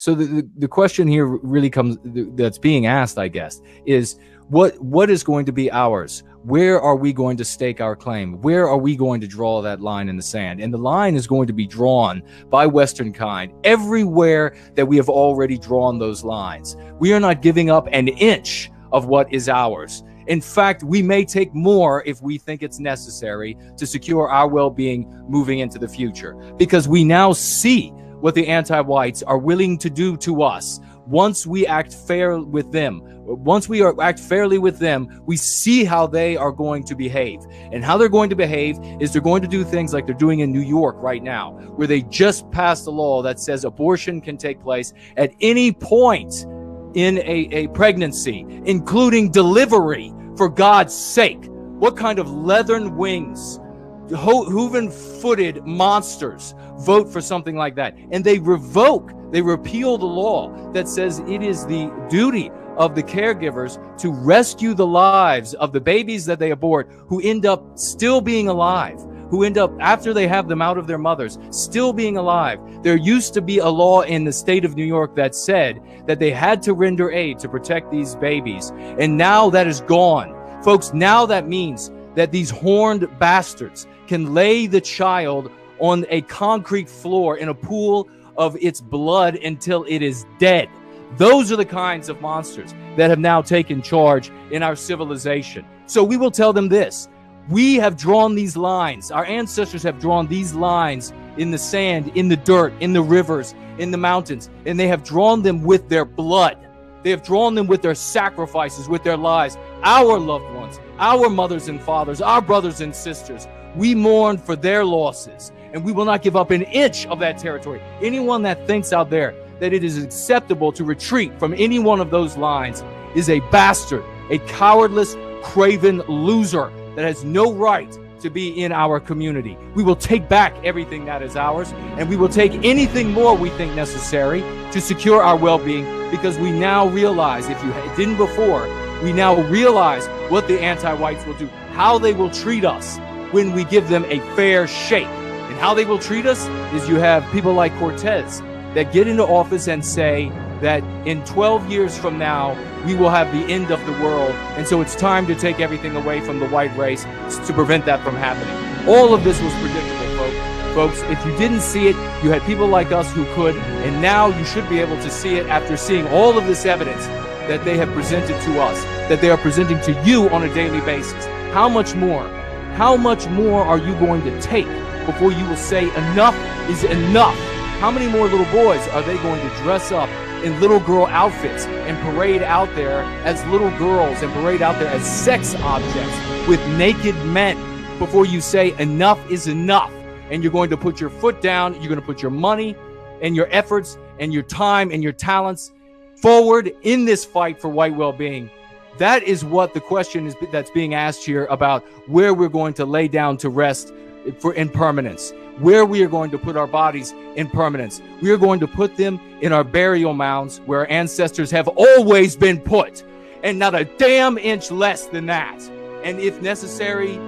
So the question here really comes, that's being asked, I guess, is what is going to be ours? Where are we going to stake our claim? Where are we going to draw that line in the sand? And the line is going to be drawn by Western kind everywhere that we have already drawn those lines. We are not giving up an inch of what is ours. In fact, we may take more if we think it's necessary to secure our well-being moving into the future, because we now see what the anti-whites are willing to do to us. Once we act fair with them, once we act fairly with them, we see how they are going to behave. And how they're going to behave is they're going to do things like they're doing in New York right now, where they just passed a law that says abortion can take place at any point in a pregnancy, including delivery, for God's sake. What kind of leathern wings, hooven-footed monsters vote for something like that? And they repeal the law that says it is the duty of the caregivers to rescue the lives of the babies that they abort, who end up still being alive, who end up, after they have them out of their mothers, still being alive. There used to be a law in the state of New York that said that they had to render aid to protect these babies, and now that is gone. Folks, now that means that these horned bastards can lay the child on a concrete floor in a pool of its blood until it is dead. Those are the kinds of monsters that have now taken charge in our civilization. So we will tell them this: we have drawn these lines. Our ancestors have drawn these lines in the sand, in the dirt, in the rivers, in the mountains, and they have drawn them with their blood. They have drawn them with their sacrifices, with their lives. Our loved ones, our mothers and fathers, our brothers and sisters, we mourn for their losses, and we will not give up an inch of that territory. Anyone that thinks out there that it is acceptable to retreat from any one of those lines is a bastard, a cowardless, craven loser that has no right to be in our community. We will take back everything that is ours, and we will take anything more we think necessary to secure our well-being, because we now realize, if you didn't before, we now realize what the anti-whites will do, how they will treat us when we give them a fair shake. And how they will treat us is you have people like Cortez that get into office and say that in 12 years from now, we will have the end of the world. And so it's time to take everything away from the white race to prevent that from happening. All of this was predictable, folks. If you didn't see it, you had people like us who could, and now you should be able to see it after seeing all of this evidence that they have presented to us, that they are presenting to you on a daily basis. How much more are you going to take before you will say enough is enough? How many more little boys are they going to dress up in little girl outfits and parade out there as little girls and parade out there as sex objects with naked men before you say enough is enough? And you're going to put your foot down, you're going to put your money and your efforts and your time and your talents forward in this fight for white well-being. That is what the question is that's being asked here, about where we're going to lay down to rest for impermanence, where we are going to put our bodies in permanence. We are going to put them in our burial mounds where our ancestors have always been put, and not a damn inch less than that. And if necessary,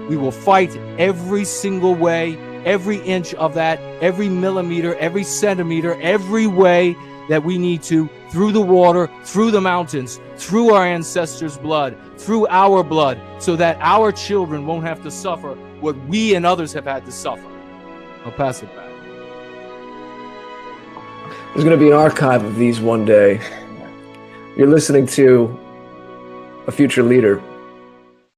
we will fight every single way, every inch of that, every millimeter, every centimeter, every way that we need to, through the water, through the mountains, through our ancestors' blood, through our blood, so that our children won't have to suffer what we and others have had to suffer. I'll pass it back. There's going to be an archive of these one day. You're listening to a future leader